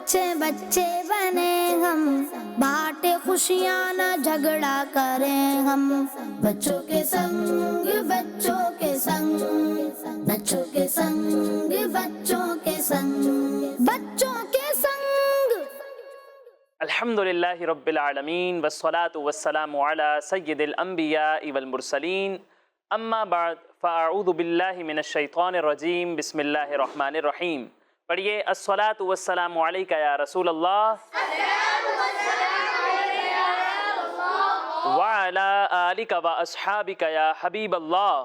بچے بچے بنے ہم، بانٹے خوشیاں نہ جھگڑا کریں ہم، بچوں کے سنگ بچوں کے سنگ، بچوں کے سنگ بچوں کے سنگ، بچوں کے سنگ۔ الحمدللہ رب العالمین والصلاة والسلام علی سید الانبیاء والمرسلین، اما بعد فاعوذ باللہ من الشیطان الرجیم، بسم اللہ الرحمن الرحیم۔ پڑھیے الصلاة والسلام علیکہ یا رسول اللہ وعلی آلکہ واصحابکہ یا حبیب اللہ۔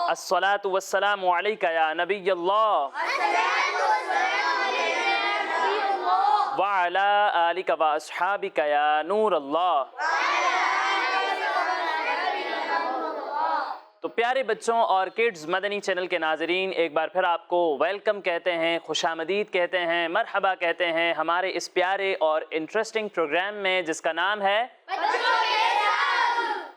الصلاة والسلام علیکہ یا نبی اللہ وعلی آلکہ واصحابکہ یا نور اللہ۔ تو پیارے بچوں اور کڈز مدنی چینل کے ناظرین، ایک بار پھر آپ کو ویلکم کہتے ہیں، خوش آمدید کہتے ہیں، مرحبا کہتے ہیں ہمارے اس پیارے اور انٹرسٹنگ پروگرام میں جس کا نام ہے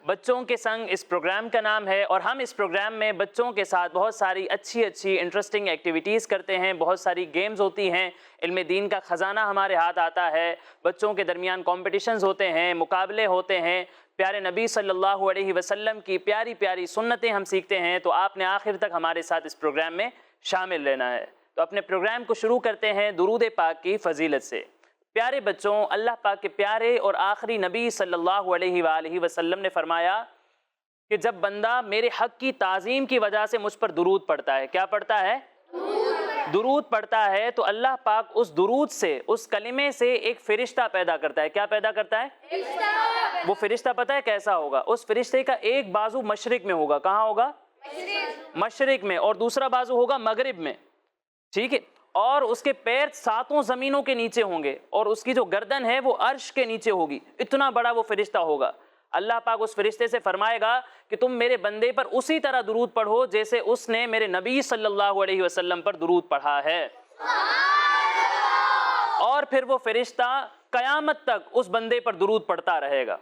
بچوں کے سنگ۔ اس پروگرام کا نام ہے، اور ہم اس پروگرام میں بچوں کے ساتھ بہت ساری اچھی انٹرسٹنگ ایکٹیویٹیز کرتے ہیں، بہت ساری گیمز ہوتی ہیں، علم دین کا خزانہ ہمارے ہاتھ آتا ہے، بچوں کے درمیان کمپٹیشنز ہوتے ہیں، مقابلے ہوتے ہیں، پیارے نبی صلی اللہ علیہ وسلم کی پیاری پیاری سنتیں ہم سیکھتے ہیں۔ تو آپ نے آخر تک ہمارے ساتھ اس پروگرام میں شامل لینا ہے۔ تو اپنے پروگرام کو شروع کرتے ہیں درود پاک کی فضیلت سے۔ پیارے بچوں، اللہ پاک کے پیارے اور آخری نبی صلی اللہ علیہ وآلہ وسلم نے فرمایا کہ جب بندہ میرے حق کی تعظیم کی وجہ سے مجھ پر درود پڑھتا ہے، کیا پڑھتا ہے؟ درود پڑھتا ہے، تو اللہ پاک اس درود سے، اس کلمے سے ایک فرشتہ پیدا کرتا ہے۔ کیا پیدا کرتا ہے؟ وہ فرشتہ پتہ ہے کیسا ہوگا؟ اس فرشتے کا ایک بازو مشرق میں ہوگا۔ کہاں ہوگا؟ مشرق میں، اور دوسرا بازو ہوگا مغرب میں، ٹھیک ہے؟ اور اس کے پیر ساتوں زمینوں کے نیچے ہوں گے، اور اس کی جو گردن ہے وہ عرش کے نیچے ہوگی۔ اتنا بڑا وہ فرشتہ ہوگا۔ اللہ پاک اس فرشتے سے فرمائے گا کہ تم میرے بندے پر اسی طرح درود پڑھو جیسے اس نے میرے نبی صلی اللہ علیہ وسلم پر درود پڑھا ہے۔ اور پھر وہ فرشتہ قیامت تک اس بندے پر درود پڑھتا رہے گا۔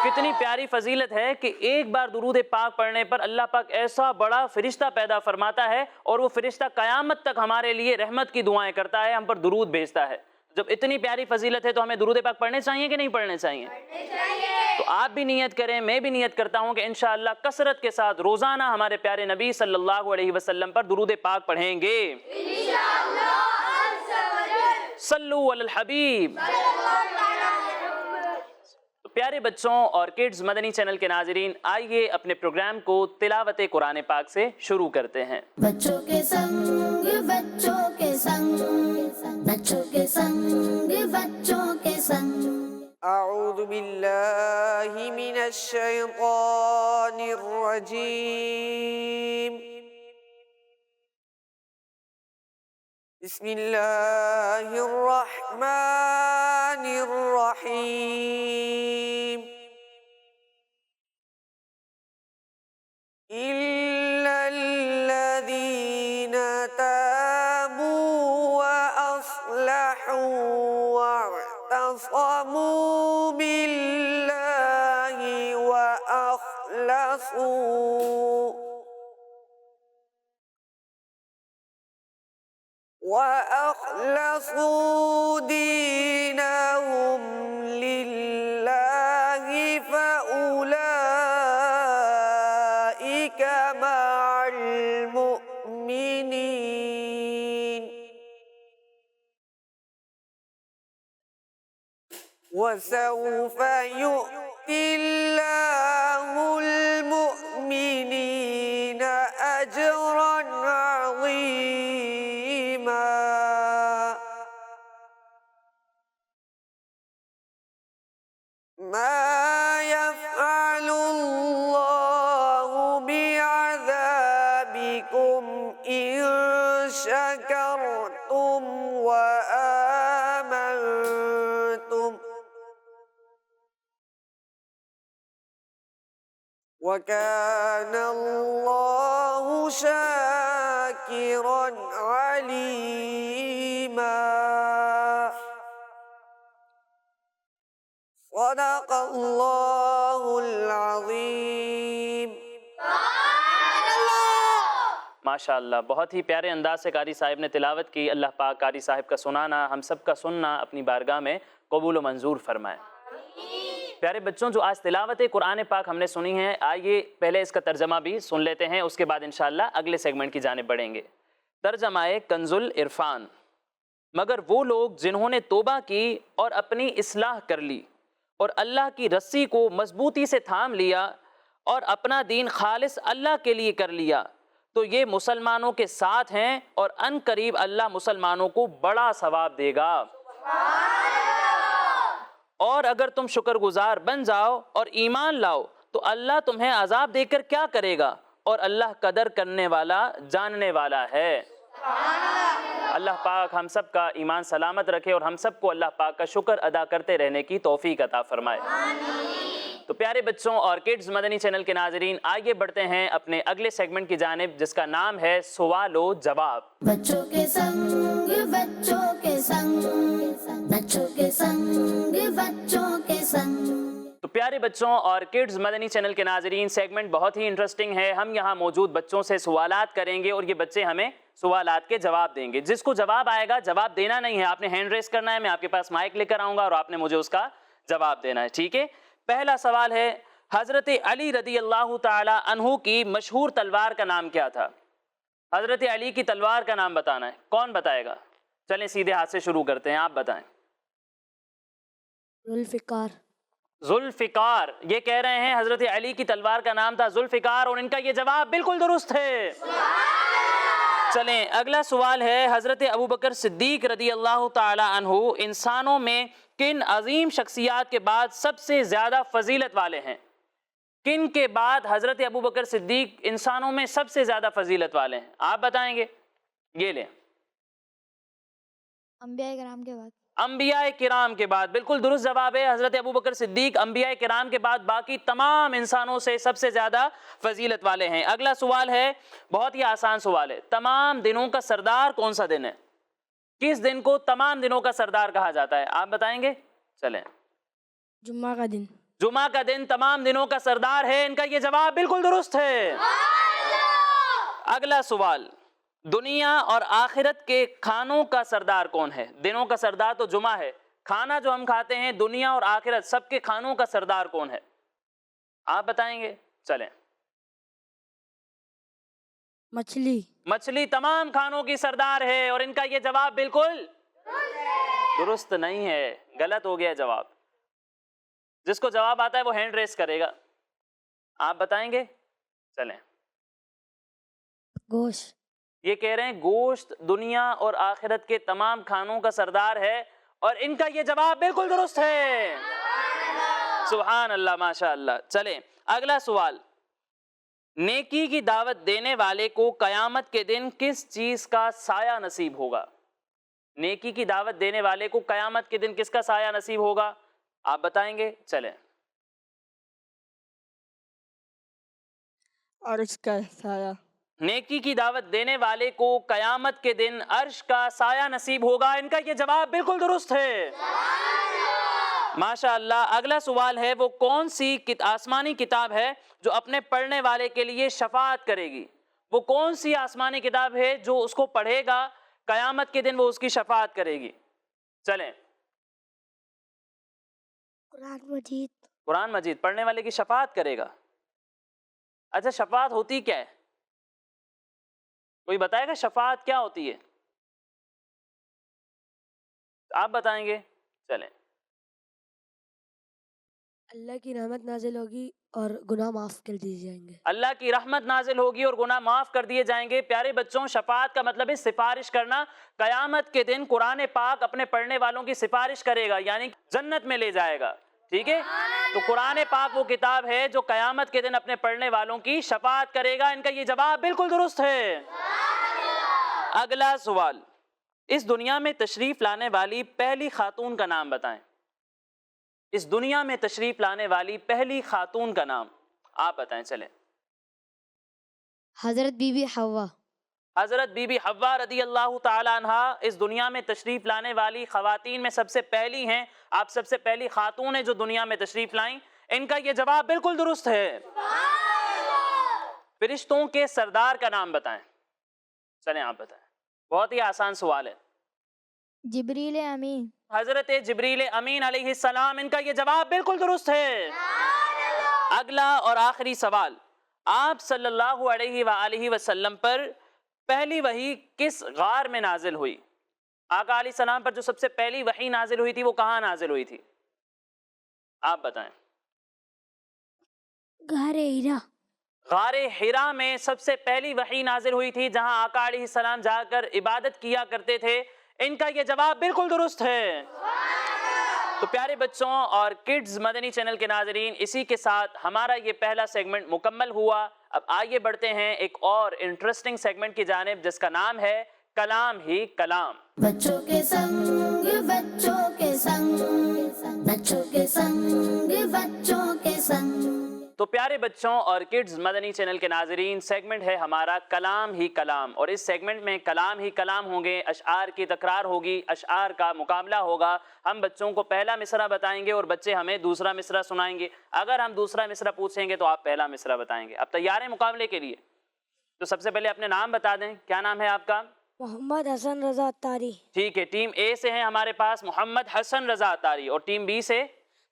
کتنی پیاری فضیلت ہے کہ ایک بار درود پاک پڑھنے پر اللہ پاک ایسا بڑا فرشتہ پیدا فرماتا ہے، اور وہ فرشتہ قیامت تک ہمارے لیے رحمت کی دعائیں کرتا ہے، ہم پر درود بھیجتا ہے۔ جب اتنی پیاری فضیلت ہے تو ہمیں درود پاک پڑھنے چاہیے کہ نہیں پڑھنے چاہیے؟ تو آپ بھی نیت کریں، میں بھی نیت کرتا ہوں کہ انشاءاللہ کثرت کے ساتھ روزانہ ہمارے پیارے نبی صلی اللہ علیہ وسلم پر درود پاک پڑھیں گے۔ صلو علی الحبیب۔ پیارے بچوں اور کڈز مدنی چینل کے ناظرین، آئیے اپنے پروگرام کو تلاوت قرآن پاک سے شروع کرتے ہیں۔ بچوں کے سنگ بچوں کے سنگ، بچوں کے سنگ بچوں کے سنگ۔ اعوذ باللہ من الشیطان الرجیم، بسم اللہ الرحمن الرحیم۔ إِلَّا الَّذِينَ تَابُوا وَأَصْلَحُوا وَاعْتَصَمُوا بِاللَّهِ وَأَخْلَصُوا دِينَهُمْ لِلَّهِ فَأُولَئِكَ مَعَ الْمُؤْمِنِينَ وَسَوْفَ يُؤْتِي اللَّهُ الْمُؤْمِنِينَ أَجْرًا عَظِيمًا۔ مَا يَفْعَلُ اللَّهُ بِعَذَابِكُمْ إِن شَكَرْتُمْ وَآمَنْتُمْ وَكَانَ اللَّهُ شَاكِرًا عَلِيمًا۔ صدق اللہ العظیم۔ ماشاءاللہ بہت ہی پیارے انداز سے قاری صاحب نے تلاوت کی. اللہ پاک قاری صاحب کا سنانا ہم سب کا سننا اپنی بارگاہ میں قبول و منظور فرمائے. پیارے بچوں جو آج تلاوت قرآن پاک ہم نے سنی ہے, آئیے پہلے اس کا ترجمہ بھی سن لیتے ہیں, اس کے بعد انشاءاللہ اگلے سیگمنٹ کی جانب بڑھیں گے. ترجمہ کنز العرفان. مگر وہ لوگ جنہوں نے توبہ کی اور اپنی اصلاح کر لی اور اللہ کی رسی کو مضبوطی سے تھام لیا اور اپنا دین خالص اللہ کے لیے کر لیا تو یہ مسلمانوں کے ساتھ ہیں اور ان قریب اللہ مسلمانوں کو بڑا ثواب دے گا. اور اگر تم شکر گزار بن جاؤ اور ایمان لاؤ تو اللہ تمہیں عذاب دے کر کیا کرے گا, اور اللہ قدر کرنے والا جاننے والا ہے. اللہ پاک ہم سب کا ایمان سلامت رکھے اور ہم سب کو اللہ پاک کا شکر ادا کرتے رہنے کی توفیق عطا فرمائے. تو پیارے بچوں اور کڈز مدنی چینل کے ناظرین, آگے بڑھتے ہیں اپنے اگلے سیگمنٹ کی جانب جس کا نام ہے سوال و جواب. بچوں کے سنگ بچوں کے سنگ بچوں کے سنگ بچوں کے سنگ. تو پیارے بچوں اور کڈز مدنی چینل کے ناظرین, سیگمنٹ بہت ہی انٹرسٹنگ ہے. ہم یہاں موجود بچوں سے سوالات کریں گے اور یہ بچے ہمیں سوالات کے جواب دیں گے. جس کو جواب آئے گا جواب دینا نہیں ہے, آپ نے ہینڈ ریز کرنا ہے, میں آپ کے پاس مائک لے کر آؤں گا اور آپ نے مجھے اس کا جواب دینا ہے. ٹھیک ہے, پہلا سوال ہے حضرت علی رضی اللہ تعالی عنہ کی مشہور تلوار کا نام کیا تھا؟ حضرت علی کی تلوار کا نام بتانا ہے. کون بتائے گا؟ چلیں سیدھے ہاتھ سے شروع کرتے ہیں, آپ بتائیں. ذوالفقار. ذوالفقار, یہ کہہ رہے ہیں حضرت علی کی تلوار کا نام تھا ذوالفقار, اور ان کا یہ جواب بالکل درست ہے. چلیں اگلا سوال ہے حضرت ابوبکر صدیق رضی اللہ تعالی عنہ انسانوں میں کن عظیم شخصیات کے بعد سب سے زیادہ فضیلت والے ہیں؟ کن کے بعد حضرت ابوبکر صدیق انسانوں میں سب سے زیادہ فضیلت والے ہیں؟ آپ بتائیں گے. یہ لیں. انبیاء کرام کے بعد. انبیاء کرام کے بعد, بالکل درست جواب ہے. حضرت ابوبکر صدیق انبیاء کرام کے بعد باقی تمام انسانوں سے سب سے زیادہ فضیلت والے ہیں. اگلا سوال ہے بہت ہی آسان سوال ہے, تمام دنوں کا سردار کون سا دن ہے؟ کس دن کو تمام دنوں کا سردار کہا جاتا ہے؟ آپ بتائیں گے. چلیں. جمعہ کا دن. جمعہ کا دن تمام دنوں کا سردار ہے. ان کا یہ جواب بالکل درست ہے. اگلا سوال, دنیا اور آخرت کے کھانوں کا سردار کون ہے؟ دنوں کا سردار تو جمعہ ہے, کھانا جو ہم کھاتے ہیں دنیا اور آخرت سب کے کھانوں کا سردار کون ہے؟ آپ بتائیں گے. چلیں. مچھلی. مچھلی تمام کھانوں کی سردار ہے, اور ان کا یہ جواب بالکل درست نہیں ہے, غلط ہو گیا جواب. جس کو جواب آتا ہے وہ ہینڈ ریس کرے گا. آپ بتائیں گے. چلیں. گوشت. یہ کہہ رہے ہیں گوشت دنیا اور آخرت کے تمام کھانوں کا سردار ہے, اور ان کا یہ جواب بالکل درست ہے. سبحان اللہ, ماشاء اللہ. چلیں اگلا سوال, نیکی کی دعوت دینے والے کو قیامت کے دن کس چیز کا سایہ نصیب ہوگا؟ نیکی کی دعوت دینے والے کو قیامت کے دن کس کا سایہ نصیب ہوگا؟ آپ بتائیں گے. چلیں. عرش کا سایہ. نیکی کی دعوت دینے والے کو قیامت کے دن عرش کا سایہ نصیب ہوگا. ان کا یہ جواب بالکل درست ہے. ماشاء اللہ. اگلا سوال ہے وہ کون سی آسمانی کتاب ہے جو اپنے پڑھنے والے کے لیے شفاعت کرے گی؟ وہ کون سی آسمانی کتاب ہے جو اس کو پڑھے گا قیامت کے دن وہ اس کی شفاعت کرے گی؟ چلیں. قرآن مجید. قرآن مجید پڑھنے والے کی شفاعت کرے گا. اچھا شفاعت ہوتی کیا ہے؟ کوئی بتائے گا شفاعت کیا ہوتی ہے؟ آپ بتائیں گے. چلیں. اللہ کی رحمت نازل ہوگی اور گناہ معاف کر دیے جائیں گے. اللہ کی رحمت نازل ہوگی اور گناہ معاف کر دیے جائیں گے. پیارے بچوں, شفاعت کا مطلب ہے سفارش کرنا. قیامت کے دن قرآن پاک اپنے پڑھنے والوں کی سفارش کرے گا, یعنی جنت میں لے جائے گا. ٹھیک ہے, تو قرآن پاک وہ کتاب ہے جو قیامت کے دن اپنے پڑھنے والوں کی شفاعت کرے گا. ان کا یہ جواب بالکل درست ہے. اگلا سوال, اس دنیا میں تشریف لانے والی پہلی خاتون کا نام بتائیں. اس دنیا میں تشریف لانے والی پہلی خاتون کا نام آپ بتائیں. چلیں. حضرت بی بی حوا. حضرت بی بی حوا رضی اللہ تعالی عنہ اس دنیا میں تشریف لانے والی خواتین میں سب سے پہلی ہیں. آپ سب سے پہلی خاتون ہیں جو دنیا میں تشریف لائیں. ان کا یہ جواب بالکل درست ہے. فرشتوں کے سردار کا نام بتائیں. چلیں آپ بتائیں. بہت ہی آسان سوال ہے. جبریل امین. حضرت جبریل امین علیہ السلام، ان کا یہ جواب بالکل درست ہے. اگلا اور آخری سوال. آپ صلی اللہ علیہ وآلہ وسلم پر پہلی وحی کس غار میں نازل ہوئی؟ آقا علیہ السلام پر جو سب سے پہلی وحی نازل ہوئی تھی وہ کہاں نازل ہوئی تھی؟ آپ بتائیں. غار ہیرا. غار حرا میں سب سے پہلی وحی نازل ہوئی تھی، جہاں آقا علیہ السلام جا کر عبادت کیا کرتے تھے. ان کا یہ جواب بالکل درست ہے. تو پیارے بچوں اور کڈز مدنی چینل کے ناظرین، اسی کے ساتھ ہمارا یہ پہلا سیگمنٹ مکمل ہوا. اب آئیے بڑھتے ہیں ایک اور انٹرسٹنگ سیگمنٹ کی جانب، جس کا نام ہے کلام ہی کلام. بچوں کے سنگ بچوں کے سنگ، بچوں کے سنگ بچوں کے سنگ. تو پیارے بچوں اور کڈز مدنی چینل کے ناظرین، سیگمنٹ ہے ہمارا کلام ہی کلام، اور اس سیگمنٹ میں کلام ہی کلام ہوں گے، اشعار کی تکرار ہوگی، اشعار کا مقابلہ ہوگا. ہم بچوں کو پہلا مصرع بتائیں گے اور بچے ہمیں دوسرا مصرع سنائیں گے. اگر ہم دوسرا مصرع پوچھیں گے تو آپ پہلا مصرع بتائیں گے. اب تیار ہیں مقابلے کے لیے؟ تو سب سے پہلے اپنے نام بتا دیں. کیا نام ہے آپ کا؟ محمد حسن رضا اتاری. ٹھیک ہے. ٹیم اے سے ہیں ہمارے پاس محمد حسن رضا اتاری، اور ٹیم بی سے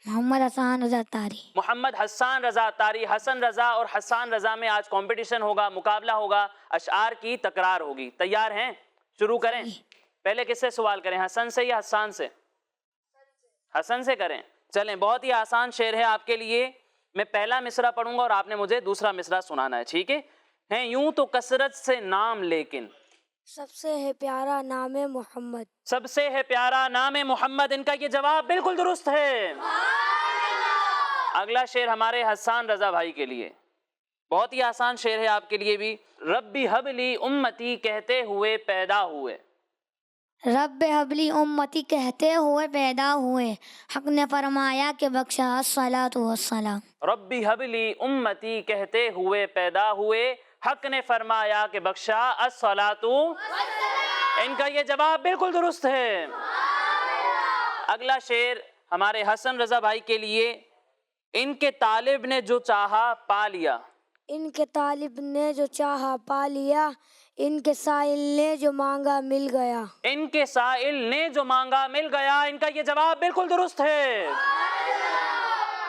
محمد حسان رضا اتاری. محمد حسان رضا اتاری. حسن رضا اور حسان رضا میں آج کمپٹیشن ہوگا، مقابلہ ہوگا، اشعار کی تکرار ہوگی. تیار ہیں؟ شروع کریں. پہلے کس سے سوال کریں، حسن سے یا حسان سے؟ حسن سے کریں. چلیں، بہت ہی آسان شعر ہے آپ کے لیے. میں پہلا مصرع پڑھوں گا اور آپ نے مجھے دوسرا مصرع سنانا ہے، ٹھیک ہے؟ ہیں یوں تو کثرت سے نام، لیکن سب سے ہے پیارا نام محمد. سب سے ہے پیارا نام محمد. ان کا یہ جواب بالکل درست ہے. اگلا شعر ہمارے حسان رضا بھائی کے لیے، بہت ہی آسان شعر ہے آپ کے لیے بھی. ربی حبلی امتی کہتے ہوئے پیدا ہوئے. رب حبلی امتی کہتے ہوئے پیدا ہوئے، حق نے فرمایا کہ بخشا الصلاۃ والسلام. ربی حبلی امتی کہتے ہوئے پیدا ہوئے، حق نے فرمایا کہ بخشا الصلاۃ. ان کا یہ جواب بالکل درست ہے. اگلا شعر ہمارے حسن رضا بھائی کے لیے. ان کے طالب نے جو چاہا پا لیا. ان کے طالب نے جو چاہا پا لیا، ان کے سائل نے جو مانگا مل گیا. ان کے سائل نے جو مانگا مل گیا. ان کا یہ جواب بالکل درست ہے.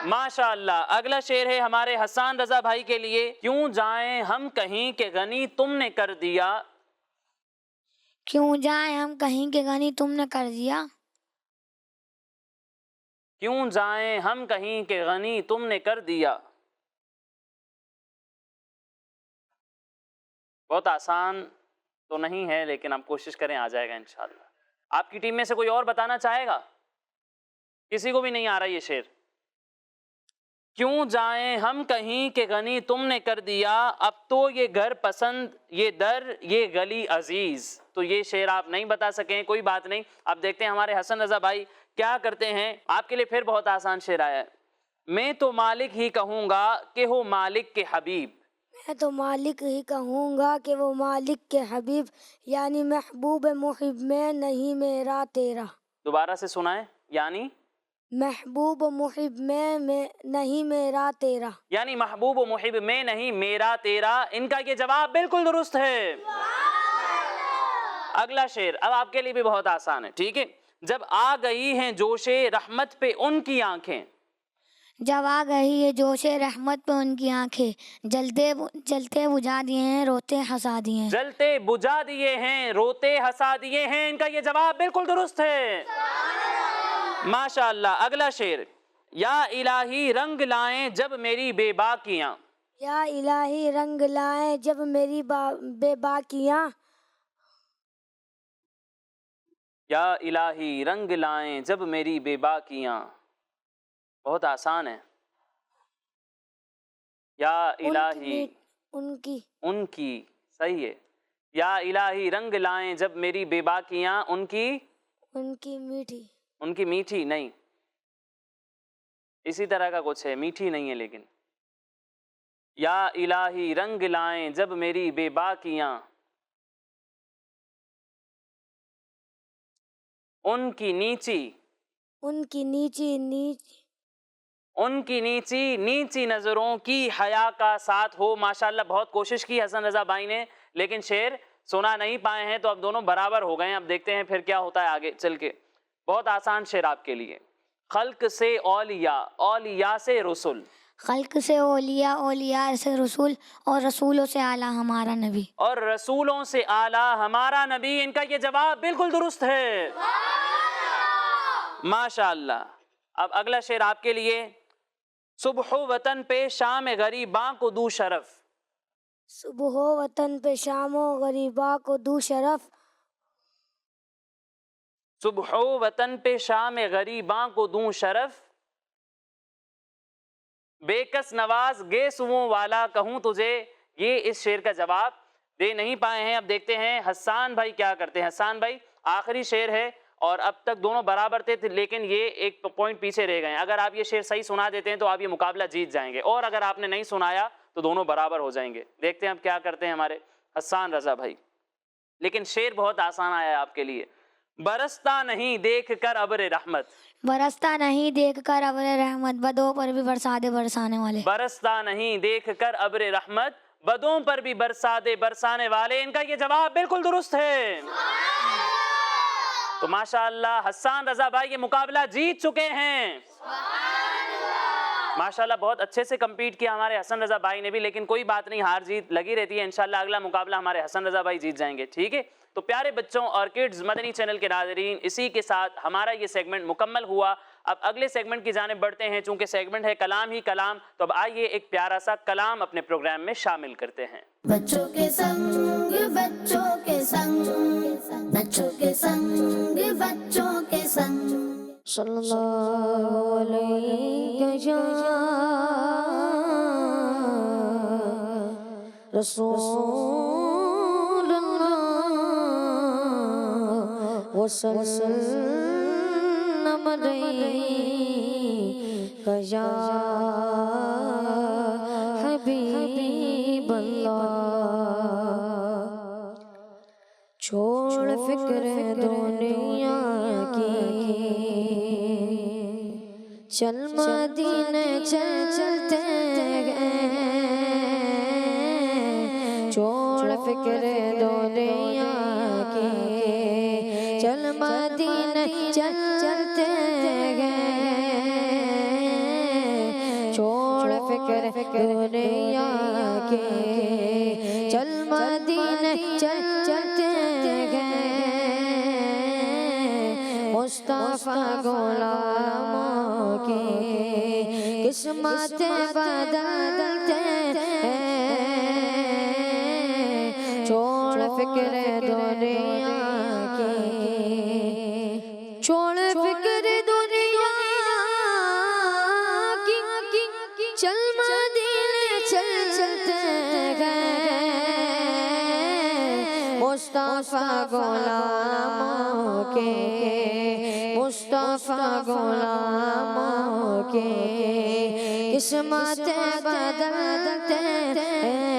ماشاء اللہ. اگلا شعر ہے ہمارے حسان رضا بھائی کے لیے. کیوں جائیں ہم کہیں کہ غنی تم نے کر دیا. کیوں جائیں ہم کہیں کہ غنی تم نے کر دیا. کیوں جائیں ہم کہیں کہ غنی تم نے کر دیا. بہت آسان تو نہیں ہے، لیکن آپ کوشش کریں، آ جائے گا انشاءاللہ. آپ کی ٹیم میں سے کوئی اور بتانا چاہے گا؟ کسی کو بھی نہیں آ رہا یہ شعر؟ کیوں جائیں ہم کہیں کہ غنی تم نے کر دیا، اب تو یہ گھر پسند، یہ در، یہ گلی عزیز. تو یہ شعر آپ نہیں بتا سکیں، کوئی بات نہیں. اب دیکھتے ہیں ہمارے حسن رضا بھائی کیا کرتے ہیں. آپ کے لیے پھر بہت آسان شعر آیا ہے. میں تو مالک ہی کہوں گا کہ ہو مالک کے حبیب. میں تو مالک ہی کہوں گا کہ وہ مالک کے حبیب، یعنی محبوب محب میں نہیں میرا تیرا. دوبارہ سے سنائیں. یعنی محبوب محب میں نہیں میرا تیرا. یعنی محبوب و محب میں نہیں میرا تیرا. ان کا یہ جواب بالکل درست ہے. اگلا شعر اب آپ کے لیے بھی بہت آسان ہے، ٹھیک ہے. جب آ گئی ہیں جوش رحمت پہ ان کی آنکھیں. جب آ گئی ہے جوش رحمت پہ ان کی آنکھیں، جلتے بجھا دیے ہیں روتے ہنسا دیے ہیں. جلتے بجھا دیے ہیں روتے ہنسا دیے ہیں. ان کا یہ جواب بالکل درست ہے. ماشاء اللہ. اگلا شعر. یا الہی رنگ لائیں جب میری بے باکیاں. یا الہی رنگ لائیں جب میری بے باکیاں. یا الہی رنگ لائیں جب میری بے باکیاں. بہت آسان ہے. یا الہی ان کی صحیح ہے. یا الہی رنگ لائیں جب میری بے باکیاں. ان کی میٹھی نہیں، اسی طرح کا کچھ ہے، میٹھی نہیں ہے لیکن. یا الہی رنگ لائیں جب میری بے باکیاں. ان کی نیچی نظروں کی حیا کا ساتھ ہو. ماشاءاللہ بہت کوشش کی حسن رضا بھائی نے، لیکن شعر سنا نہیں پائے ہیں تو اب دونوں برابر ہو گئے ہیں. اب دیکھتے ہیں پھر کیا ہوتا ہے آگے چل کے. بہت آسان شعر آپ کے لیے. خلق سے اولیاء، اولیاء سے رسول. خلق سے اولیاء، اولیاء سے رسول، اور رسولوں سے اعلیٰ ہمارا نبی. اور رسولوں سے اعلیٰ ہمارا نبی. ان کا یہ جواب بالکل درست ہے. ماشاءاللہ. اب اگلا شعر آپ کے لیے. صبح وطن پہ شام غریباں کو دو شرف. صبح وطن پہ شام و غریباں کو دو شرف. صبح وطن پہ شام غریباں کو دوں شرف. بے کس نواز گیسوؤں والا کہوں تجھے. یہ اس شعر کا جواب دے نہیں پائے ہیں. اب دیکھتے ہیں حسان بھائی کیا کرتے ہیں. حسان بھائی آخری شعر ہے اور اب تک دونوں برابر تھے لیکن یہ ایک پوائنٹ پیچھے رہ گئے ہیں. اگر آپ یہ شعر صحیح سنا دیتے ہیں تو آپ یہ مقابلہ جیت جائیں گے، اور اگر آپ نے نہیں سنایا تو دونوں برابر ہو جائیں گے. دیکھتے ہیں اب کیا کرتے ہیں ہمارے حسان رضا بھائی. لیکن شعر بہت آسان آیا ہے آپ کے لیے. برستا نہیں دیکھ کر ابر رحمت. برستا نہیں دیکھ کر ابر رحمت، بدوں پر بھی برسا دے برسانے والے. برستا نہیں دیکھ کر ابر رحمت، بدوں پر بھی برسا دے برسانے والے. ان کا یہ جواب بالکل درست ہے. تو ماشاءاللہ حسان رضا بھائی یہ مقابلہ جیت چکے ہیں. ماشاءاللہ بہت اچھے سے کمپیٹ کیا ہمارے حسن رضا بھائی نے بھی، لیکن کوئی بات نہیں، ہار جیت لگی رہتی ہے. انشاءاللہ اگلا مقابلہ ہمارے حسن رضا بھائی جیت جائیں گے. ٹھیک ہے. تو پیارے بچوں اور کڈز مدنی چینل کے ناظرین، اسی کے ساتھ ہمارا یہ سیگمنٹ مکمل ہوا. اب اگلے سیگمنٹ کی جانب بڑھتے ہیں. چونکہ سیگمنٹ ہے کلام ہی کلام، تو اب آئیے ایک پیارا سا کلام اپنے پروگرام میں شامل کرتے ہیں. بچوں کے سنگ بچوں کے سنگ، بچوں کے سنگ بچوں کے سنگ. صلی اللہ علیہ یا رسول اللہ وسلم علیہ یا حبیب اللہ. چھوڑ فکر دنیا کی، چل مدینے چل چلتے گئے. چھوڑ فکر دنیا کی، چل مدینے چل چلتے گئے. چھوڑ فکر دنیا کی، چل مدینے چل چلتے گئے. مصطفیٰ غلاموں کی قسمتیں بدلتے ہیں. چھوڑ فکر دنیا کی، چھوڑ فکر دنیا کی، چل مدینے چل چلتے گئے. مصطفیٰ غلاموں کے، مصطفیٰ غلاموں کے قسمتیں بدلتے ہیں.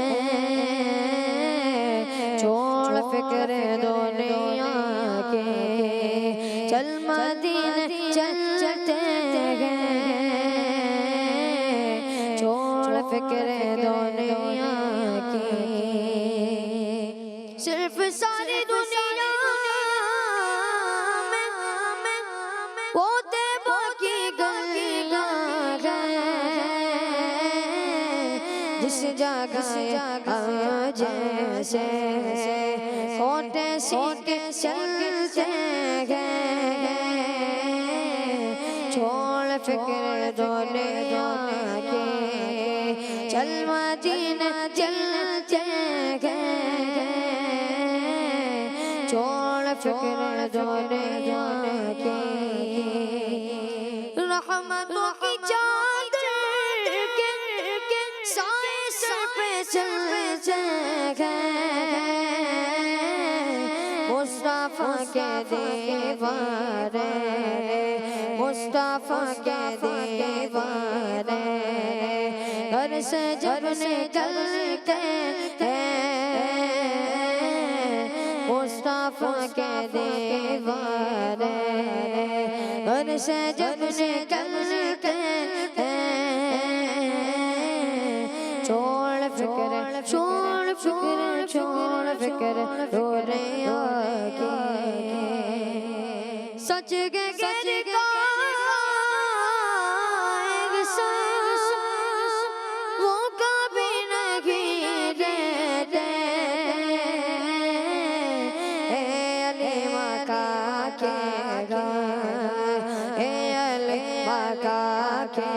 چھوڑ فکر دنیا کے، چل مدینے چل چلتے گئے. چھوڑ فکر دنیا کی، صرف ساری دنیا میں پوتے باقی گلیاں ہیں. جس جگہ جیسے کوٹے سیٹے چلتے گئے. چھوڑ فکر دنیا کے، چل مدینے چلتے گئے. چھوڑ فکر دنیا کے، رحمتوں کی چادر کے سائے سر پہ چلتے گئے. مصطفیٰ کے دیوانے، مصطفیٰ کے دیوانے گھر سے جب نکلتے ہیں. مصطفیٰ کے دیوانے گھر سے جب نکلتے ہیں. چھوڑ فکر، چھوڑ فکر، چھوڑ فکر فکر دنیا کی سچ کے گر کا وہ کبھی نہیں دیتے اے علی مکہ کے گھر اے علی مکہ کے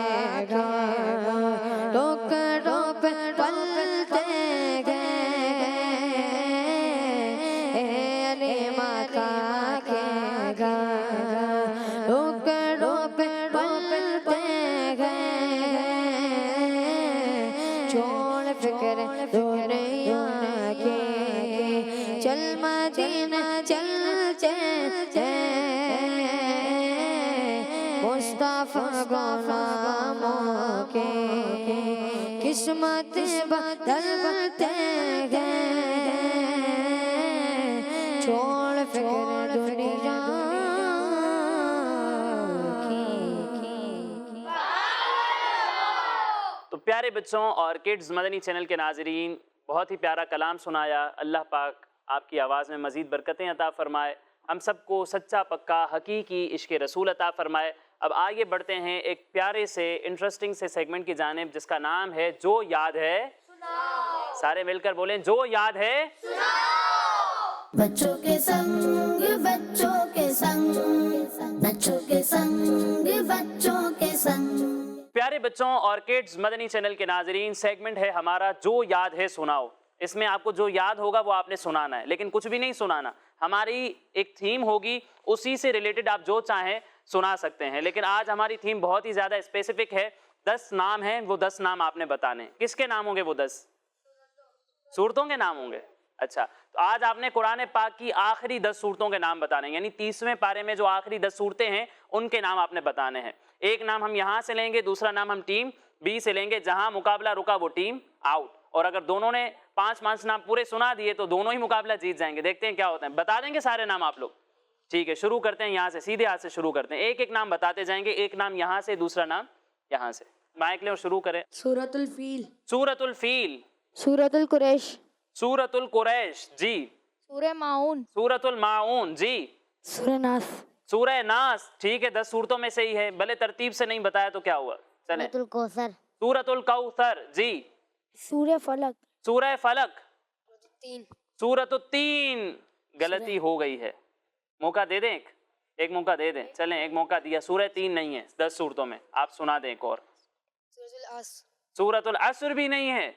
گھر ٹوکروں پہ پلتے گئے اے علی مکہ کے گھر ٹوکروں پہ پلتے گئے چھوڑ فکر دنیا کی چل مدینہ چلتے مصطفیٰ غلاموں کی قسمت بدلتے گئے چھوڑ فکر دنیا کی تو پیارے بچوں اور کڈز مدنی چینل کے ناظرین، بہت ہی پیارا کلام سنایا۔ اللہ پاک آپ کی آواز میں مزید برکتیں عطا فرمائے، ہم سب کو سچا پکا حقیقی عشق رسول عطا فرمائے۔ اب آگے بڑھتے ہیں ایک پیارے سے انٹرسٹنگ سے سیگمنٹ کی جانب جس کا نام ہے جو یاد ہے سناؤ۔ سارے مل کر بولیں جو یاد ہے سناؤ۔ بچوں کے سنگ بچوں کے سنگ بچوں کے سنگ بچوں کے سنگ۔ پیارے بچوں اور کڈز مدنی چینل کے ناظرین، سیگمنٹ ہے ہمارا جو یاد ہے سناؤ۔ اس میں آپ کو جو یاد ہوگا وہ آپ نے سنانا ہے، لیکن کچھ بھی نہیں سنانا۔ ہماری ایک تھیم ہوگی، اسی سے ریلیٹڈ آپ جو چاہیں سنا سکتے ہیں، لیکن آج ہماری تھیم بہت ہی زیادہ اسپیسیفک ہے۔ 10 نام ہیں، وہ 10 نام آپ نے بتانے۔ کس کے نام ہوں گے وہ 10؟ سورتوں کے نام ہوں گے۔ اچھا، تو آج آپ نے قرآن پاک کی آخری 10 سورتوں کے نام بتانے ہیں، یعنی 30ویں پارے میں جو آخری 10 سورتیں ہیں ان کے نام آپ نے بتانے ہیں۔ ایک نام ہم یہاں سے لیں گے، دوسرا نام ہم ٹیم بی سے لیں گے، جہاں مقابلہ رکا وہ ٹیم آؤٹ، اور اگر دونوں نے 5 نام پورے سنا دیے تو دونوں ہی مقابلہ جیت جائیں گے۔ دیکھتے ہیں کیا ہوتا ہے، بتا دیں گے سارے نام آپ لوگ؟ ٹھیک ہے، شروع کرتے ہیں یہاں سے، سیدھے ہاتھ سے شروع کرتے ہیں۔ ایک ایک نام بتاتے جائیں گے، ایک نام یہاں سے، دوسرا نام یہاں سے۔ مائک لیں اور شروع کریں۔ سورۃ الفیل، سورۃ الفیل، سورۃ القریش، سورۃ القریش جی، سورہ ماعون، سورۃ الماعون جی، سورہ ناس، سورہ ناس ٹھیک ہے، 10 سورتوں میں سے ہی ہے، بھلے ترتیب سے نہیں بتایا تو کیا ہوا، چلیں۔ سورۃ الکوثر، سورۃ الکوثر جی، سورہ فلق، سورہ فلق، تین، سورۃ التین، غلطی ہو گئی ہے، موقع دے دیں، ایک موقع دے دیں، چلیں ایک موقع دیا۔ سورہ 3 نہیں ہے 10 سورتوں میں، آپ سنا دیں ایک اور۔ سورۃ العصر، سورۃ العصر بھی نہیں ہے،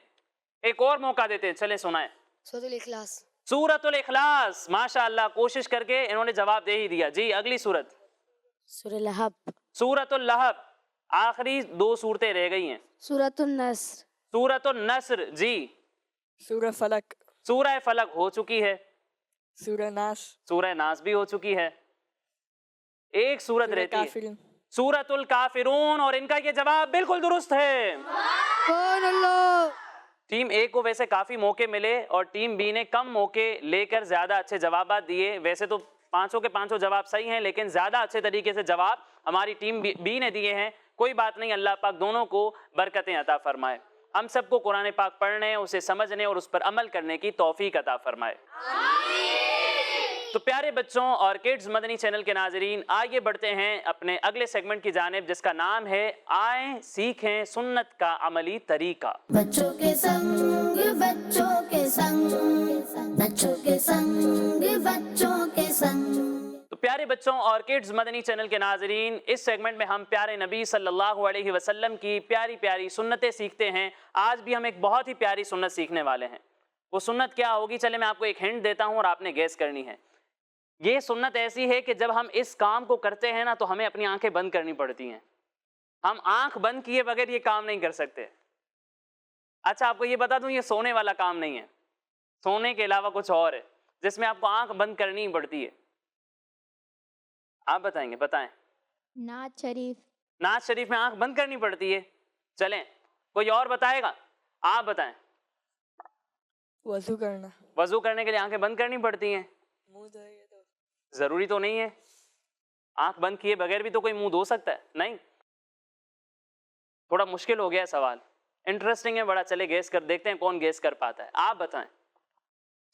ایک اور موقع دیتے ہیں، چلیں سنائیں۔ سورۃ الاخلاص، سورۃ الاخلاص، ماشاءاللہ کوشش کر کے انہوں نے جواب دے ہی دیا جی۔ اگلی سورت سورہ لہب، سورۃ اللہب، آخری 2 سورتیں رہ گئی ہیں۔ سورۃ النصر، سورۃ النصر جی، سورہ فلق، سورہ فلق ہو چکی ہے، سورہ ناس، سورہ ناس بھی ہو چکی ہے، ایک سورت سورہ رہتی ہے کافرون، سورۃ الکافرون، اور ان کا یہ جواب بالکل درست ہے۔ سبحان اللہ۔ ٹیم اے کو ویسے کافی موقع ملے اور ٹیم بی نے کم موقع لے کر زیادہ اچھے جوابات دیے۔ ویسے تو 5 کے 5 جواب صحیح ہیں، لیکن زیادہ اچھے طریقے سے جواب ہماری ٹیم بی نے دیے ہیں۔ کوئی بات نہیں، اللہ پاک دونوں کو برکتیں عطا فرمائے، ہم سب کو قرآن پاک پڑھنے، اسے سمجھنے اور اس پر عمل کرنے کی توفیق عطا فرمائے۔ تو پیارے بچوں اور کڈز مدنی چینل کے ناظرین، آگے بڑھتے ہیں اپنے اگلے سیگمنٹ کی جانب جس کا نام ہے آئیں سیکھیں سنت کا عملی طریقہ۔ بچوں کے سنگ بچوں کے سنگ بچوں کے سنگ بچوں کے سنگ۔ تو پیارے بچوں اور کڈز مدنی چینل کے ناظرین، اس سیگمنٹ میں ہم پیارے نبی صلی اللہ علیہ وسلم کی پیاری پیاری سنتیں سیکھتے ہیں۔ آج بھی ہم ایک بہت ہی پیاری سنت سیکھنے والے ہیں۔ وہ سنت کیا ہوگی؟ چلے میں آپ کو ایک ہنٹ دیتا ہوں اور آپ نے گیس کرنی ہے۔ یہ سنت ایسی ہے کہ جب ہم اس کام کو کرتے ہیں نا تو ہمیں اپنی آنکھیں بند کرنی پڑتی ہیں، ہم آنکھ بند کیے بغیر یہ کام نہیں کر سکتے۔ اچھا آپ کو یہ بتا دوں، یہ سونے والا کام نہیں ہے، سونے کے علاوہ کچھ اور ہے جس میں آپ کو آنکھ بند کرنی ہی پڑتی ہے۔ آپ بتائیں گے؟ بتائیں۔ نعت شریف، نعت شریف میں آنکھ بند کرنی پڑتی ہے؟ چلیں کوئی اور بتائے گا؟ آپ بتائیں۔ وضو کرنا، وضو کرنے کے لیے آنکھیں بند کرنی پڑتی ہیں؟ منہ دھوئے تو ضروری تو نہیں ہے، آنکھ بند کیے بغیر بھی تو کوئی منہ دھو سکتا ہے، نہیں؟ تھوڑا مشکل ہو گیا سوال، انٹرسٹنگ ہے بڑا، چلے گیس کر دیکھتے ہیں کون گیس کر پاتا ہے۔ آپ بتائیں۔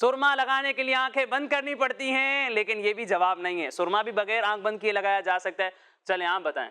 سرما لگانے کے لیے آنکھیں بند کرنی پڑتی ہیں، لیکن یہ بھی جواب نہیں ہے. سرما بھی بغیر آنکھ بند کیے لگایا جا سکتا ہے. چلیں آپ بتائیں.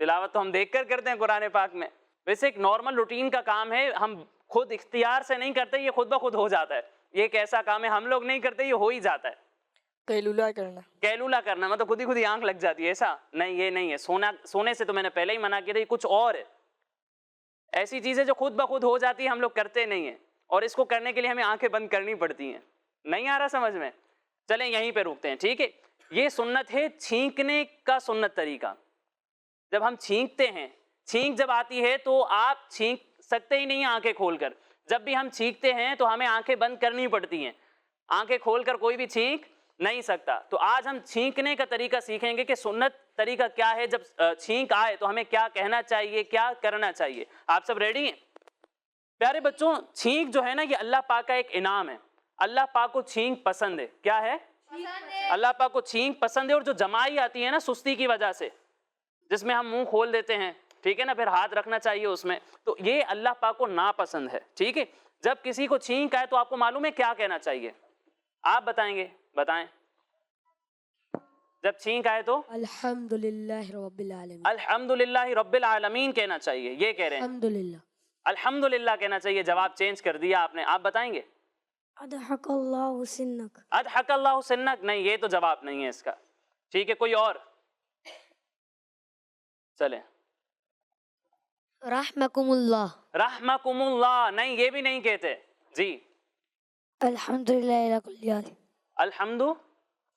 تلاوت تو ہم دیکھ کر کرتے ہیں قرآن پاک میں. ویسے ایک نارمل روٹین کا کام ہے، ہم خود اختیار سے نہیں کرتے، یہ خود بخود ہو جاتا ہے. یہ ایک ایسا کام ہے ہم لوگ نہیں کرتے، یہ ہو ہی جاتا ہے. قیلولہ کرنا. کیلولا کرنا مطلب خود ہی آنکھ لگ جاتی ہے، ایسا نہیں. یہ نہیں ہے. سونے سے تو میں نے پہلے ہی منع کیا تھا، یہ کچھ اور ہے. ایسی چیزیں جو خود بخود ہو جاتی ہیں ہم لوگ کرتے نہیں ہیں، اور اس کو کرنے کے لیے ہمیں آنکھیں بند کرنی پڑتی ہیں. نہیں آ رہا سمجھ میں؟ چلیں یہیں پہ رکتے ہیں. ٹھیک ہے، یہ سنت ہے چھینکنے کا سنت طریقہ. جب ہم چھینکتے ہیں، چھینک جب آتی ہے تو آپ چھینک سکتے ہی نہیں ہیں آنکھیں کھول کر. جب بھی ہم چھینکتے ہیں تو ہمیں آنکھیں بند کرنی پڑتی ہیں. آنکھیں کھول کر کوئی بھی چھینک نہیں سکتا. تو آج ہم چھینکنے کا طریقہ سیکھیں گے کہ سنت طریقہ کیا ہے. جب چھینک آئے تو ہمیں کیا کہنا چاہیے، کیا کرنا چاہیے. آپ سب ریڈی ہیں؟ پیارے بچوں، چھینک جو ہے نا یہ اللہ پاک کا ایک انعام ہے. اللہ پاک کو چھینک پسند ہے. کیا ہے؟ اللہ پاک کو چھینک پسند ہے. اور جو جمائی آتی ہے نا سستی کی وجہ سے، جس میں ہم منہ کھول دیتے ہیں، ٹھیک ہے نا، پھر ہاتھ رکھنا چاہیے اس میں، تو یہ اللہ پاک کو ناپسند ہے. ٹھیک ہے، جب کسی کو چھینک آئے تو آپ کو معلوم ہے کیا کہنا چاہیے؟ آپ بتائیں گے؟ بتائیں. جب چھینک آئے تو الحمدللہ رب العالمین. الحمدللہ رب العالمین کہنا چاہیے. یہ کہہ رہے ہیں الحمدللہ. الحمدللہ کہنا چاہیے. جواب چینج کر دیا آپ نے. آپ بتائیں گے؟ اضحک اللہ سنک. اضحک اللہ سنک. نہیں، یہ تو جواب نہیں ہے اس کا. ٹھیک ہے، کوئی اور؟ چلیں. رحمکم اللہ. رحمکم اللہ. نہیں، یہ بھی نہیں کہتے. جی. الحمدللہ علی کل حال.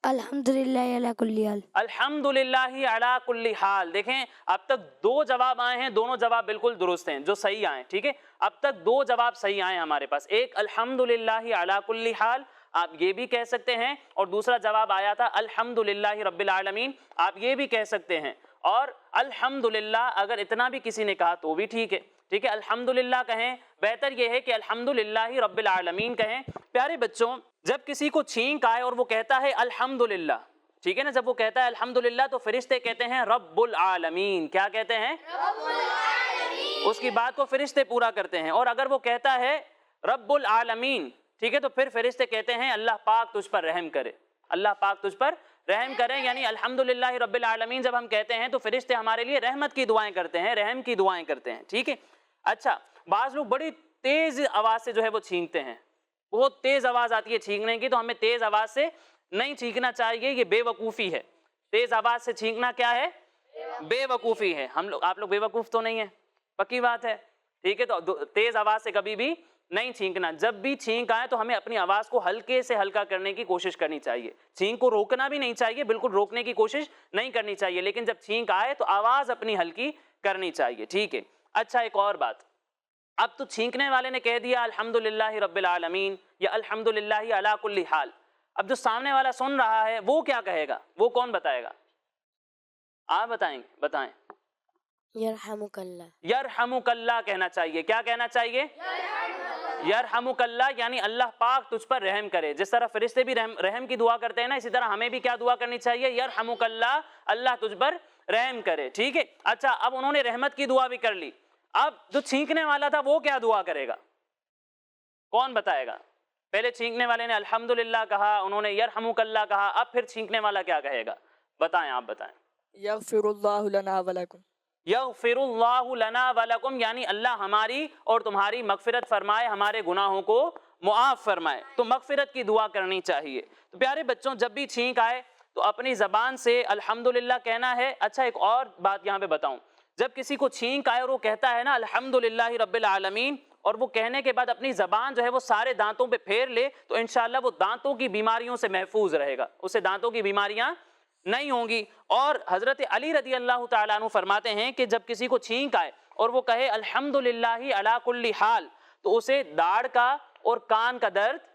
الحمدللہ علی کل حال. الحمدللہ علی کل حال. دیکھیں اب تک دو جواب آئے ہیں، دونوں جواب بالکل درست ہیں جو صحیح آئے. ٹھیک ہے، اب تک دو جواب صحیح آئے ہمارے پاس. ایک الحمدللہ علی کل حال، آپ یہ بھی کہہ سکتے ہیں، اور دوسرا جواب آیا تھا الحمدللہ رب العالمین، آپ یہ بھی کہہ سکتے ہیں. اور الحمدللہ اگر اتنا بھی کسی نے کہا تو بھی ٹھیک ہے. ٹھیک ہے، الحمدللہ کہیں. بہتر یہ ہے کہ الحمدللہ رب العالمین کہیں. پیارے بچوں، جب کسی کو چھینک آئے اور وہ کہتا ہے الحمدللہ، ٹھیک ہے نا، جب وہ کہتا ہے الحمدللہ تو فرشتے کہتے ہیں رب العالمین. کیا کہتے ہیں؟ رب العالمین. اس کی بات کو فرشتے پورا کرتے ہیں. اور اگر وہ کہتا ہے رب العالمین، ٹھیک ہے، تو پھر فرشتے کہتے ہیں اللہ پاک تجھ پر رحم کرے، اللہ پاک تجھ پر رحم کریں. یعنی الحمدللہ رب العالمین جب ہم کہتے ہیں تو فرشتے ہمارے لیے رحمت کی دعائیں کرتے ہیں، رحم کی دعائیں کرتے ہیں. ٹھیک ہے. اچھا، بعض لوگ بڑی تیز آواز سے جو ہے وہ چھینکتے ہیں. بہت تیز آواز آتی ہے چھینکنے کی، تو ہمیں تیز آواز سے نہیں چھینکنا چاہیے. یہ بے وقوفی ہے. تیز آواز سے چھینکنا کیا ہے؟ بے وقوفی ہے. آپ لوگ بے وقوف تو نہیں ہیں، پکی بات ہے. ٹھیک ہے، تو تیز آواز سے کبھی بھی نہیں چھینکنا. جب بھی چھینک آئے تو ہمیں اپنی آواز کو ہلکے سے ہلکا کرنے کی کوشش کرنی چاہیے. چھینک کو روکنا بھی نہیں چاہیے، بالکل روکنے کی کوشش نہیں کرنی چاہیے، لیکن جب چھینک آئے تو آواز اپنی ہلکی کرنی چاہیے. ٹھیک ہے. اچھا، ایک اور بات. اب تو چھینکنے والے نے کہہ دیا الحمدللہ رب العالمین یا الحمدللہ علی کل حال. اب جو سامنے والا سن رہا ہے وہ کیا کہے گا؟ وہ کون بتائے گا؟ آپ بتائیں گے؟ بتائیں. یرحمک اللہ. یرحمک اللہ کہنا چاہیے. کیا کہنا چاہیے؟ یرحمک اللہ، یعنی اللہ پاک تجھ پر رحم کرے. جس طرح فرشتے بھی رحم کی دعا کرتے ہیں نا، اسی طرح ہمیں بھی کیا دعا کرنی چاہیے؟ یرحمک اللہ، اللہ تجھ پر رحم کرے. ٹھیک ہے. اچھا، اب انہوں نے رحمت کی دعا بھی کر لی. اب جو چھینکنے والا تھا وہ کیا دعا کرے گا؟ کون بتائے گا؟ پہلے چھینکنے والے نے الحمدللہ کہا، انہوں نے یرحمک اللہ کہا، اب پھر چھینکنے والا کیا کہے گا؟ بتائیں، آپ بتائیں. یغفر اللہ لنا ولکم. یغفر اللہ لنا ولکم، یعنی اللہ ہماری اور تمہاری مغفرت فرمائے، ہمارے گناہوں کو معاف فرمائے. تو مغفرت کی دعا کرنی چاہیے. تو پیارے بچوں، جب بھی چھینک آئے تو اپنی زبان سے الحمدللہ کہنا ہے. اچھا، ایک اور بات یہاں پہ بتاؤں. جب کسی کو چھینک آئے اور وہ کہتا ہے نا الحمدللہ رب العالمین، اور وہ کہنے کے بعد اپنی زبان جو ہے وہ سارے دانتوں پہ پھیر لے، تو انشاءاللہ وہ دانتوں کی بیماریوں سے محفوظ رہے گا، اسے دانتوں کی بیماریاں نہیں ہوں گی. اور حضرت علی رضی اللہ تعالیٰ عنہ فرماتے ہیں کہ جب کسی کو چھینک آئے اور وہ کہے الحمدللہ علی کل حال، تو اسے داڑھ کا اور کان کا درد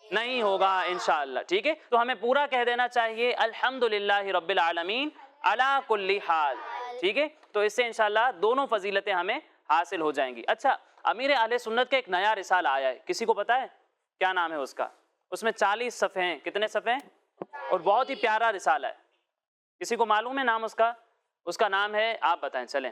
نہیں ہوگا انشاءاللہ. ٹھیک ہے، تو ہمیں پورا کہہ دینا چاہیے الحمدللہ رب العالمین علی کل حال. ٹھیک ہے، تو اس سے انشاءاللہ دونوں فضیلتیں ہمیں حاصل ہو جائیں گی. اچھا، امیر اہل سنت کا ایک نیا رسالہ آیا ہے، کسی کو پتا ہے کیا نام ہے اس کا؟ اس میں 40 صفحے ہیں. کتنے صفحے ہیں؟ اور بہت ہی پیارا رسالہ ہے. کسی کو معلوم ہے نام اس کا؟ اس کا نام ہے، آپ بتائیں. چلیں.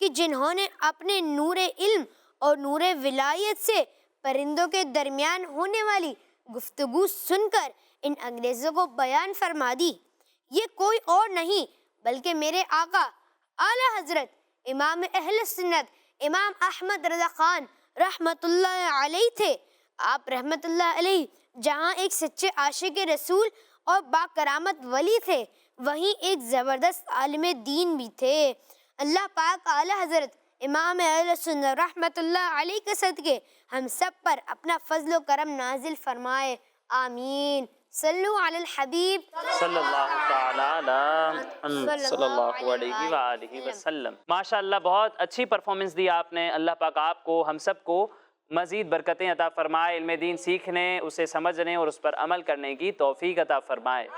کہ جنہوں نے اپنے نور علم اور نور ولایت سے پرندوں کے درمیان ہونے والی گفتگو سن کر ان انگریزوں کو بیان فرما دی، یہ کوئی اور نہیں بلکہ میرے آقا اعلیٰ حضرت امام اہل سنت امام احمد رضا خان رحمت اللہ علیہ تھے۔ آپ رحمت اللہ علیہ جہاں ایک سچے عاشق رسول اور با کرامت ولی تھے، وہیں ایک زبردست عالم دین بھی تھے۔ اللہ پاک اعلیٰ حضرت امام اہل سنت رحمت اللہ علیہ کے صدقے ہم سب پر اپنا فضل و کرم نازل فرمائے، آمین۔ صلو علی الحبیب صلی اللہ تعالی علی محمد صلی اللہ علیہ وآلہ وسلم۔ ماشاءاللہ بہت اچھی پرفارمنس دی آپ نے۔ اللہ پاک آپ کو ہم سب کو مزید برکتیں عطا فرمائے، علم دین سیکھنے، اسے سمجھنے اور اس پر عمل کرنے کی توفیق عطا فرمائے۔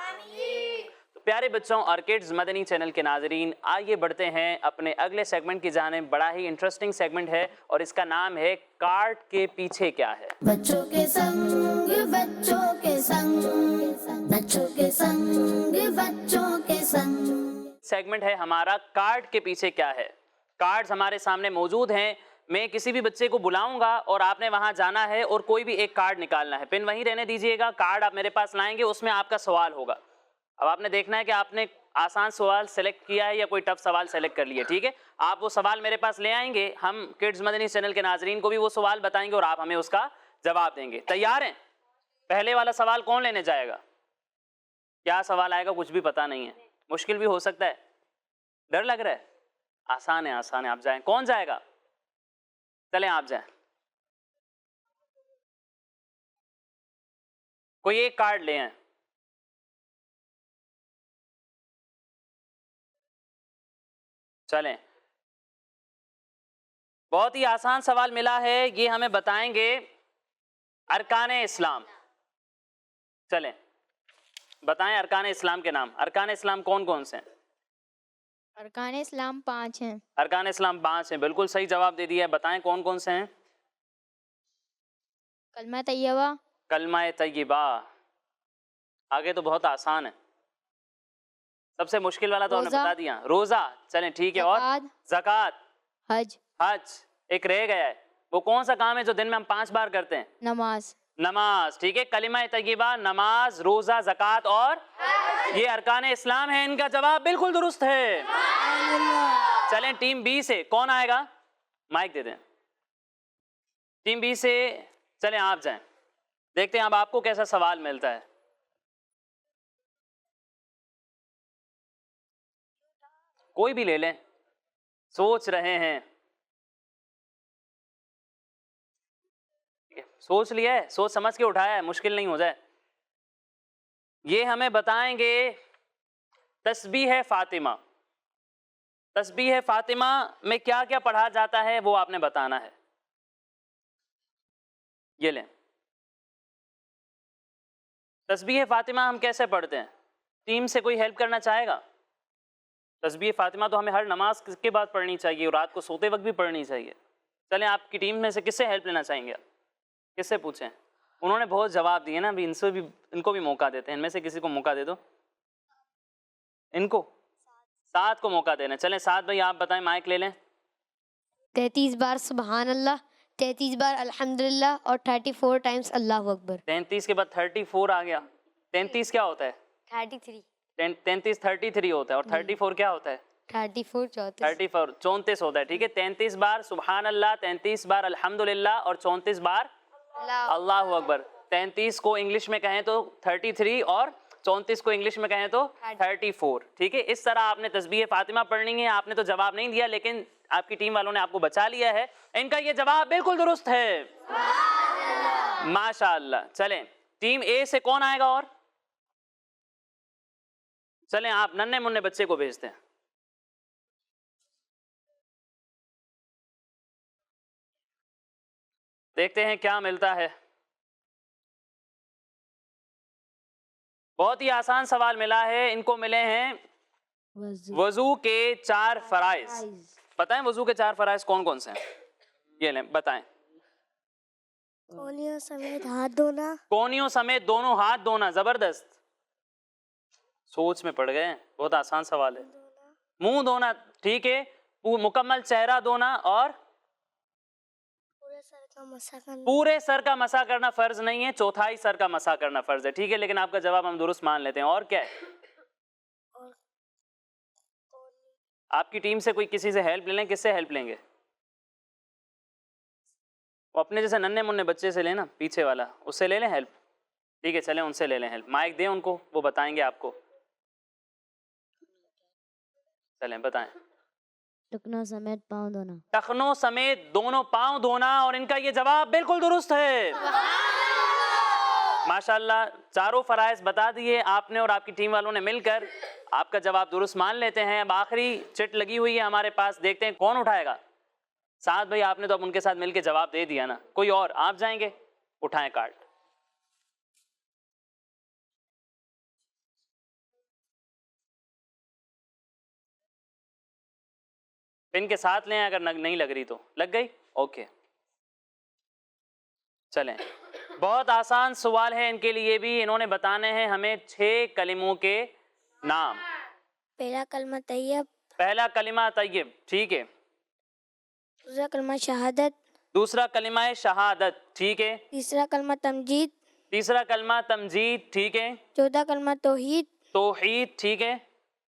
تو پیارے بچوں اور کڈز مدنی چینل کے ناظرین، آئیے بڑھتے ہیں اپنے اگلے سیگمنٹ کی جانب۔ بڑا ہی انٹرسٹنگ سیگمنٹ ہے اور اس کا نام ہے کارڈ کے پیچھے کیا ہے۔ بچوں کے سنگ بچوں کے سنگ، بچوں کے سنگ بچوں کے سنگ۔ سیگمنٹ ہے ہمارا کارڈ کے پیچھے کیا ہے۔ کارڈز ہمارے سامنے موجود ہیں، میں کسی بھی بچے کو بلاؤں گا اور آپ نے وہاں جانا ہے اور کوئی بھی ایک کارڈ نکالنا ہے۔ پن وہیں رہنے دیجئے گا، کارڈ آپ میرے پاس لائیں گے، اس میں آپ کا سوال ہوگا۔ اب آپ نے دیکھنا ہے کہ آپ نے آسان سوال سیلیکٹ کیا ہے یا کوئی ٹف سوال سیلیکٹ کر لیا، ٹھیک ہے؟ آپ وہ سوال میرے پاس لے آئیں گے، ہم کڈز مدنی چینل کے ناظرین کو بھی وہ سوال بتائیں گے اور آپ ہمیں اس کا جواب دیں گے۔ تیار ہیں؟ پہلے والا سوال کون لینے جائے گا؟ کیا سوال آئے گا کچھ بھی پتہ نہیں ہے، مشکل بھی ہو سکتا ہے، ڈر لگ رہا ہے؟ آسان ہے آسان ہے، آپ جائیں۔ کون جائے گا؟ چلیں آپ جائیں۔ کوئی ایک کارڈ لے آئیں۔ چلیں، بہت ہی آسان سوال ملا ہے، یہ ہمیں بتائیں گے ارکان اسلام۔ چلیں بتائیں ارکان اسلام کے نام۔ ارکان اسلام کون کون سے ہیں؟ ارکان اسلام 5 ہیں۔ ارکان اسلام 5 ہیں، بالکل صحیح جواب دے دیا ہے۔ بتائیں کون کون سے ہیں؟ کلمہ طیبہ، کلمہ طیبہ، آگے تو بہت آسان ہے، سب سے مشکل والا تو ہم نے روزہ، بتا دیا، روزہ۔ چلیں ٹھیک ہے، اور زکوٰۃ، زکوٰۃ، حج، حج، ایک رہ گیا ہے، وہ کون سا کام ہے جو دن میں ہم 5 بار کرتے ہیں؟ نماز۔ نماز، ٹھیک ہے، کلمہ طیبہ، نماز، روزہ، زکوٰۃ اور یہ ارکان اسلام ہیں۔ ان کا جواب بالکل درست ہے۔ چلیں ٹیم بی سے کون آئے گا؟ مائک دے دیں۔ ٹیم بی سے چلیں آپ جائیں، دیکھتے ہیں اب آپ کو کیسا سوال ملتا ہے۔ کوئی بھی لے لیں، سوچ رہے ہیں، سوچ لیا ہے، سوچ سمجھ کے اٹھایا ہے، مشکل نہیں ہو جائے۔ یہ ہمیں بتائیں گے تسبیح فاطمہ۔ تسبیح فاطمہ میں کیا کیا پڑھا جاتا ہے وہ آپ نے بتانا ہے۔ یہ لیں، تسبیح فاطمہ ہم کیسے پڑھتے ہیں؟ ٹیم سے کوئی ہیلپ کرنا چاہے گا؟ تسبیح فاطمہ تو ہمیں ہر نماز کے بعد پڑھنی چاہیے اور رات کو سوتے وقت بھی پڑھنی چاہیے۔ چلیں آپ کی ٹیم میں سے کس سے ہیلپ لینا چاہیں گے؟ آپ کس سے پوچھیں؟ انہوں نے بہت جواب دیے نا، ابھی ان کو بھی موقع دیتے ہیں، ان میں سے کسی کو موقع دے دو۔ ان کو 7 کو موقع دینا۔ چلیں 7 بھائی آپ بتائیں، مائک لے لیں۔ 33 بار سبحان اللہ، 33 بار الحمدللہ اور 34 ٹائمز اللہ اکبر۔ 33 کے بعد 34 آ گیا۔ 33 کیا ہوتا ہے؟ 33 33 33 ہوتا ہے، اور 34 کیا ہوتا ہے؟ 34 34 34 34 ہوتا ہے، ٹھیک ہے۔ 33 بار سبحان اللہ، 33 بار الحمدللہ اور 34 بار اللہ اکبر۔ 33 کو انگلش میں کہیں تو 33 اور 34 کو انگلش میں کہیں تو 34، ٹھیک ہے۔ اس طرح آپ نے تسبیح فاطمہ پڑھنی ہے۔ آپ نے تو جواب نہیں دیا، لیکن آپ کی ٹیم والوں نے آپ کو بچا لیا ہے۔ ان کا یہ جواب بالکل درست ہے، ماشاءاللہ۔ چلیں ٹیم اے سے کون آئے گا؟ اور چلیں آپ ننھے منھے بچے کو بھیجتے ہیں۔ دیکھتے ہیں کیا ملتا ہے۔ بہت ہی آسان سوال ملا ہے، ان کو ملے ہیں وضو کے 4 فرائض۔ بتائیں وضو کے 4 فرائض کون کون سے ہیں؟ یہ لیں بتائیں۔ کونیوں سمیت ہاتھ دھونا، کونیوں سمیت دونوں ہاتھ دھونا، زبردست، سوچ میں پڑ گئے، بہت آسان سوال ہے۔ منہ دھونا، ٹھیک ہے، مکمل چہرہ دھونا اور پورے سر کا مسح کرنا فرض نہیں ہے، چوتھائی سر کا مسح کرنا فرض ہے، ٹھیک ہے، لیکن آپ کا جواب ہم درست مان لیتے ہیں۔ اور کیا ہے؟ آپ کی ٹیم سے کوئی کسی سے ہیلپ لے لیں، کس سے ہیلپ لیں گے؟ وہ اپنے جیسے ننھے منھے بچے سے لیں نا، پیچھے والا، اس سے لے لیں ہیلپ، ٹھیک ہے، چلیں ان سے لے لیں ہیلپ، مائک دیں ان کو، وہ بتائیں گے آپ کو، چلیں بتائیں۔ ٹکنوں سمیت پاؤں دھونا۔ ٹخنوں سمیت دونوں پاؤں دھونا، اور ان کا یہ جواب بالکل درست ہے۔ ماشاءاللہ، چاروں فرائض بتا دیے آپ نے اور آپ کی ٹیم والوں نے مل کر، آپ کا جواب درست مان لیتے ہیں۔ اب آخری چٹ لگی ہوئی ہے ہمارے پاس، دیکھتے ہیں کون اٹھائے گا۔ سعد بھائی آپ نے تو اب ان کے ساتھ مل کے جواب دے دیا نا، کوئی اور آپ جائیں گے؟ اٹھائیں کارڈ۔ پن کے ساتھ لیں، اگر نہیں لگ رہی تو لگ گئی، اوکے۔ چلیں، بہت آسان سوال ہے ان کے لیے بھی، انہوں نے بتانے ہیں ہمیں 6 کلموں کے نام۔ پہلا کلمہ طیب، پہلا کلمہ طیب، ٹھیک ہے۔ دوسرا کلمہ شہادت، دوسرا کلمہ شہادت، ٹھیک ہے۔ تیسرا کلمہ تمجید، تیسرا کلمہ تمجید، ٹھیک ہے۔ چوتھا کلمہ توحید، توحید، ٹھیک ہے۔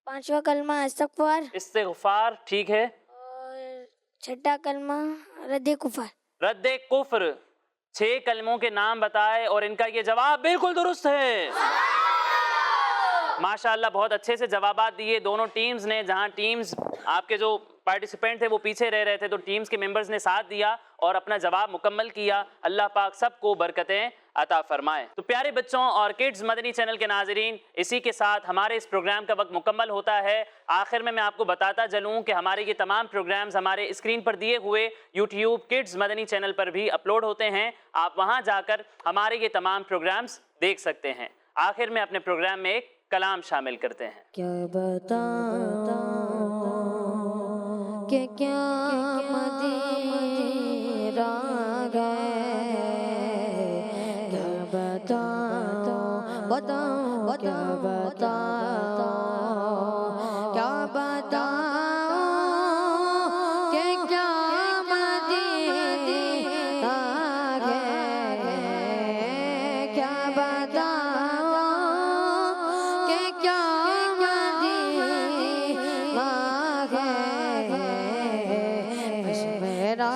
پانچواں کلمہ استغفار، استغفار، ٹھیک ہے۔ اور چھٹا کلمہ رد کفر۔ رد کفر۔ 6 کلموں کے نام بتائے اور ان کا یہ جواب بالکل درست ہے۔ ماشاءاللہ بہت اچھے سے جوابات دیے دونوں ٹیمز نے، جہاں ٹیمز آپ کے جو پارٹیسپینٹ تھے وہ پیچھے رہ رہے تھے تو ٹیمز کے ممبرز نے ساتھ دیا اور اپنا جواب مکمل کیا۔ اللہ پاک سب کو برکتیں عطا فرمائے۔ تو پیارے بچوں اور کڈز مدنی چینل کے ناظرین، اسی کے ساتھ ہمارے اس پروگرام کا وقت مکمل ہوتا ہے۔ آخر میں آپ کو بتاتا چلوں کہ ہمارے یہ تمام پروگرامز ہمارے اسکرین پر دیے ہوئے یوٹیوب کڈز مدنی چینل پر بھی اپلوڈ ہوتے ہیں، آپ وہاں جا کر ہمارے یہ تمام پروگرامز دیکھ سکتے ہیں۔ آخر میں اپنے پروگرام میں ایک کلام شامل کرتے ہیں۔ کیا بتاؤں کہ کیا مدینہ گئے، کیا بتاؤں بتاؤں کیا بتاؤں، کیا بتاؤں کہ کیا مدینہ گئے، کیا بتاؤں کہ کیا مدینہ گئے، بس میرا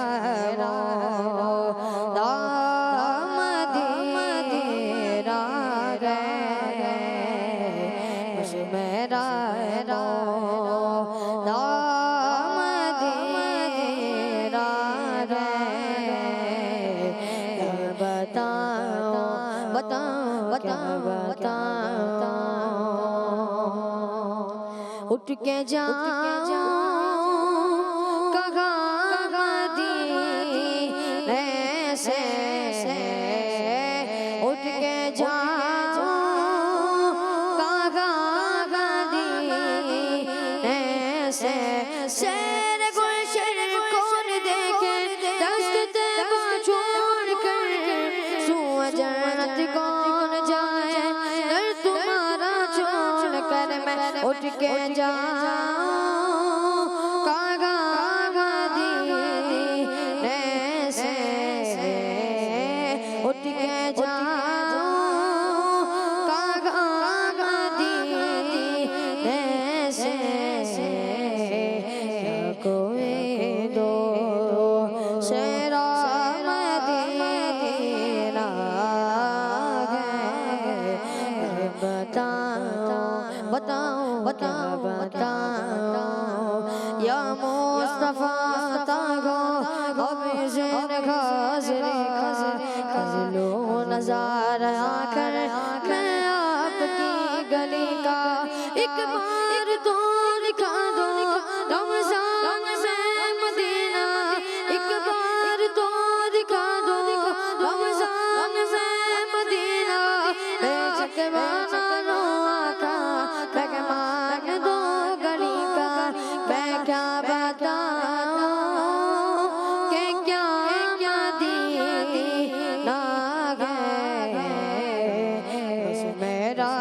اٹھ کے جاؤں کہاں مدینے سے، اٹھ کے جاؤں کہاں مدینے سے، شیر گلشن کون دیکھے دست طیبہ چھوڑ کر، سوئے جنت کون جائے در تمہارا چھوڑ کر، میں اٹھ کے جاؤں کہاں مدینے سے، اٹھ کے جاؤں کہاں مدینے سے، کوئی دو شیرا مدینہ گئے، بتاؤں بتاؤں یا مصطفیٰ تاغو ابھی زین غازری خزلو نظارہ کر میں آپ کی گلی کا، ایک بار تو دکھا دو رمضان میں مدینہ، ایک بار تو دکھا دو رمضان میں مدینہ، بے چکوانا نو آقا مہمان دو گلی کا، میں کیا بتاؤں کہ کیا مدینہ گئے، بس میرا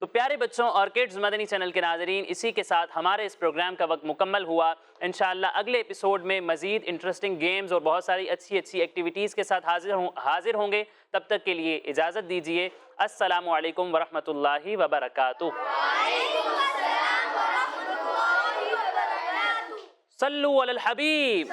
تو پیارے بچوں اور کڈز مدنی چینل کے ناظرین، اسی کے ساتھ ہمارے اس پروگرام کا وقت مکمل ہوا۔ انشاءاللہ اگلے ایپیسوڈ میں مزید انٹرسٹنگ گیمز اور بہت ساری اچھی ایکٹیویٹیز کے ساتھ حاضر ہوں گے۔ تب تک کے لیے اجازت دیجیے۔ السلام علیکم ورحمۃ اللہ وبرکاتہ۔ صلو علی الحبیب۔